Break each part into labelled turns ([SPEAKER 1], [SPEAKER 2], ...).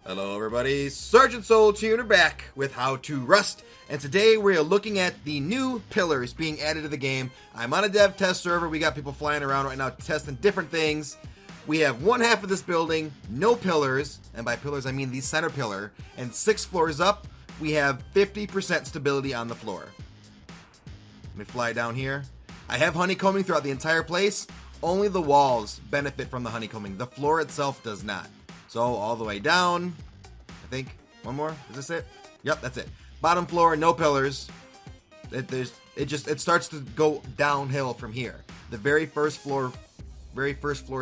[SPEAKER 1] Hello everybody, Sergeant Soul Tuner back with How to Rust, and today we're looking at the new pillars being added to the game. I'm on a dev test server, we got people flying around right now testing different things. We have one half of this building, no pillars, and by pillars I mean the center pillar, and 6 floors up, we have 50% stability on the floor. Let me fly down here. I have honeycombing throughout the entire place. Only the walls benefit from the honeycombing, the floor itself does not. So all the way down, I think one more. Is this it? Yep, that's it. Bottom floor, no pillars. It starts to go downhill from here. The very first floor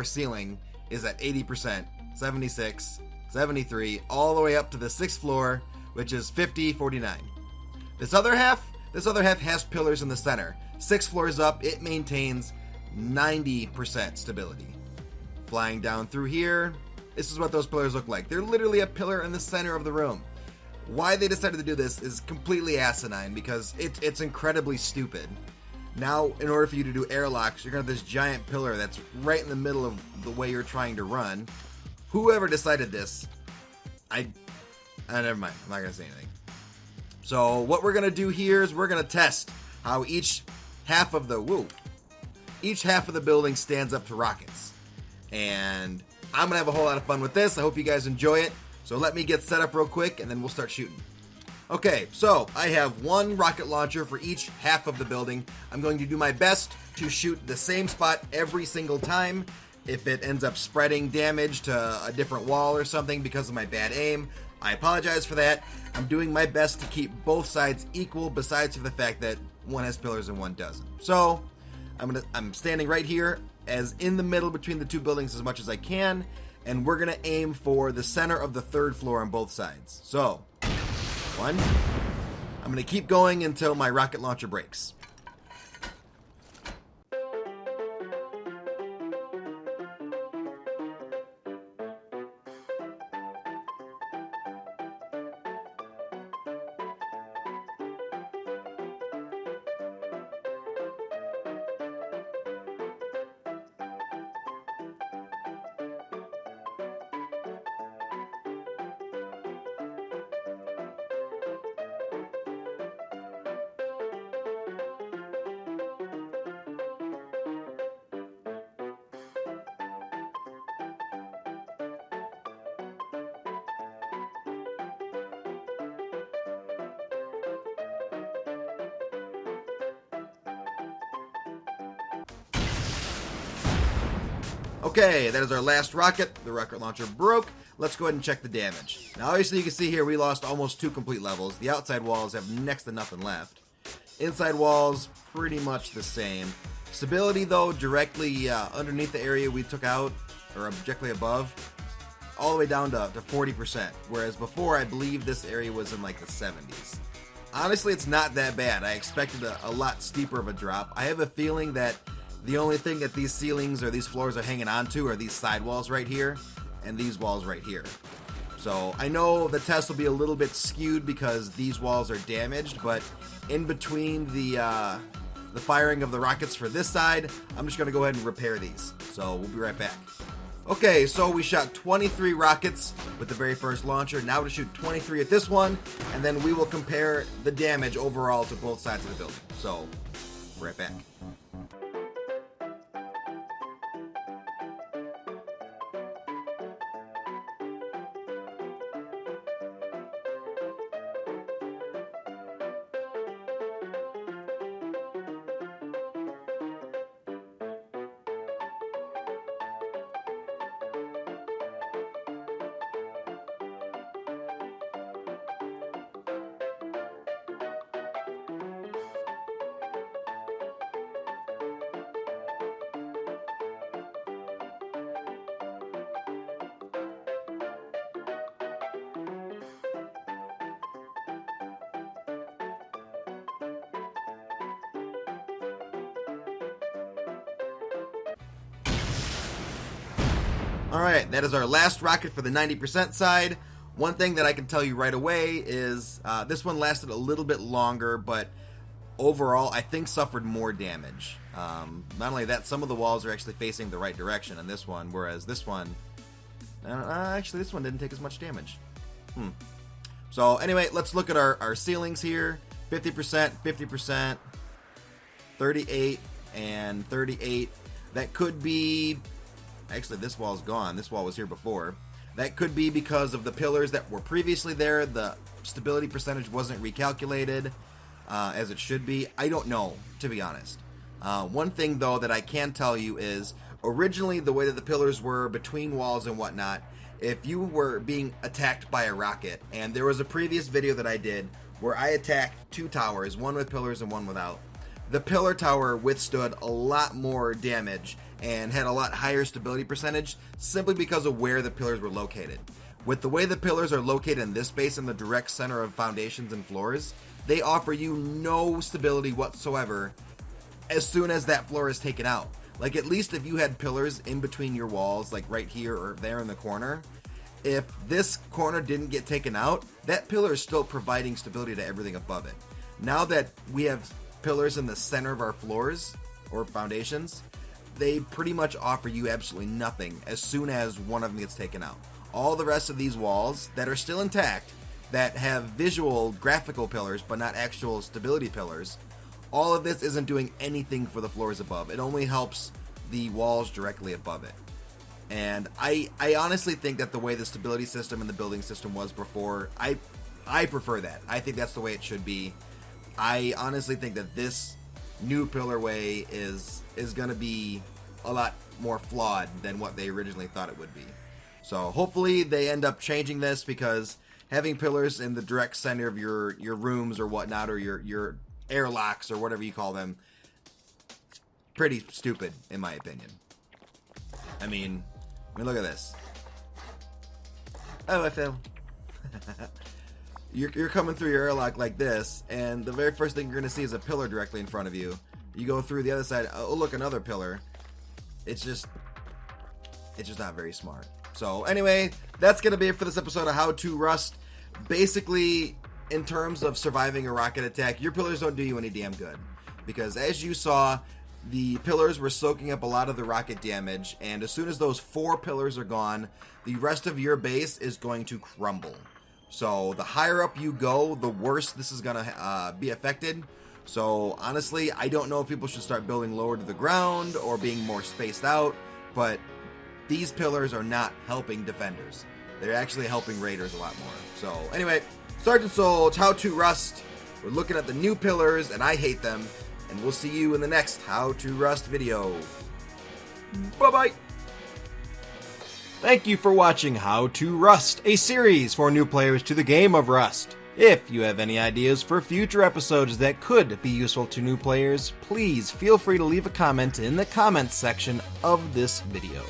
[SPEAKER 1] ceiling is at 80%, 76, 73, all the way up to the 6th floor, which is 50, 49. This other half has pillars in the center. 6 floors up, it maintains 90% stability. Flying down through here. This is what those pillars look like. They're literally a pillar in the center of the room. Why they decided to do this is completely asinine because it's incredibly stupid. Now, in order for you to do airlocks, you're going to have this giant pillar that's right in the middle of the way you're trying to run. Whoever decided this, never mind. I'm not going to say anything. So what we're going to do here is we're going to test how each half of the building stands up to rockets. And I'm going to have a whole lot of fun with this. I hope you guys enjoy it. So let me get set up real quick and then we'll start shooting. Okay, so I have one rocket launcher for each half of the building. I'm going to do my best to shoot the same spot every single time. If it ends up spreading damage to a different wall or something because of my bad aim, I apologize for that. I'm doing my best to keep both sides equal besides for the fact that one has pillars and one doesn't. So I'm standing right here as in the middle between the two buildings as much as I can, and we're gonna aim for the center of the 3rd floor on both sides. So, 1, I'm gonna keep going until my rocket launcher breaks. Okay, that is our last rocket. The rocket launcher broke. Let's go ahead and check the damage. Now, obviously, you can see here we lost almost 2 complete levels. The outside walls have next to nothing left. Inside walls, pretty much the same. Stability, though, directly underneath the area we took out, or directly above, all the way down to 40%. Whereas before, I believe this area was in like the 70s. Honestly, it's not that bad. I expected a lot steeper of a drop. I have a feeling that the only thing that these ceilings or these floors are hanging on to are these side walls right here and these walls right here. So I know the test will be a little bit skewed because these walls are damaged, but in between the firing of the rockets for this side, I'm just going to go ahead and repair these. So we'll be right back. Okay, so we shot 23 rockets with the very first launcher. Now to shoot 23 at this one, and then we will compare the damage overall to both sides of the building. So, right back. Alright, that is our last rocket for the 90% side. One thing that I can tell you right away is this one lasted a little bit longer, but overall I think suffered more damage. Not only that, some of the walls are actually facing the right direction in this one, whereas this one, actually this one didn't take as much damage. So anyway, let's look at our ceilings here. 50%, 50%, 38, and 38. That could be... Actually, this wall's gone. This wall was here before. That could be because of the pillars that were previously there. The stability percentage wasn't recalculated as it should be. I don't know, to be honest. One thing, though, that I can tell you is originally the way that the pillars were between walls and whatnot, if you were being attacked by a rocket, and there was a previous video that I did where I attacked 2 towers, one with pillars and one without, the pillar tower withstood a lot more damage and had a lot higher stability percentage simply because of where the pillars were located. With the way the pillars are located in this base in the direct center of foundations and floors, they offer you no stability whatsoever as soon as that floor is taken out. Like, at least if you had pillars in between your walls, like right here or there in the corner, if this corner didn't get taken out, that pillar is still providing stability to everything above it. Now that we have pillars in the center of our floors or foundations, they pretty much offer you absolutely nothing as soon as one of them gets taken out. All the rest of these walls that are still intact, that have visual graphical pillars but not actual stability pillars, all of this isn't doing anything for the floors above. It only helps the walls directly above it. And I honestly think that the way the stability system and the building system was before, I prefer that. I think that's the way it should be. I honestly think that this new pillar way is going to be a lot more flawed than what they originally thought it would be. So hopefully they end up changing this, because having pillars in the direct center of your rooms or whatnot, or your airlocks or whatever you call them, pretty stupid in my opinion. I mean, look at this. Oh, I fell. You're coming through your airlock like this, and the very first thing you're going to see is a pillar directly in front of you. You go through the other side, oh look, another pillar. It's just not very smart. So anyway, that's going to be it for this episode of How to Rust. Basically, in terms of surviving a rocket attack, your pillars don't do you any damn good, because as you saw, the pillars were soaking up a lot of the rocket damage, and as soon as those 4 pillars are gone, the rest of your base is going to crumble. So the higher up you go, the worse this is going to be affected. So honestly, I don't know if people should start building lower to the ground or being more spaced out, but these pillars are not helping defenders. They're actually helping raiders a lot more. So anyway, Sergeant Sol's How to Rust. We're looking at the new pillars, and I hate them. And we'll see you in the next How to Rust video. Bye-bye. Thank you for watching How to Rust, a series for new players to the game of Rust. If you have any ideas for future episodes that could be useful to new players, please feel free to leave a comment in the comments section of this video.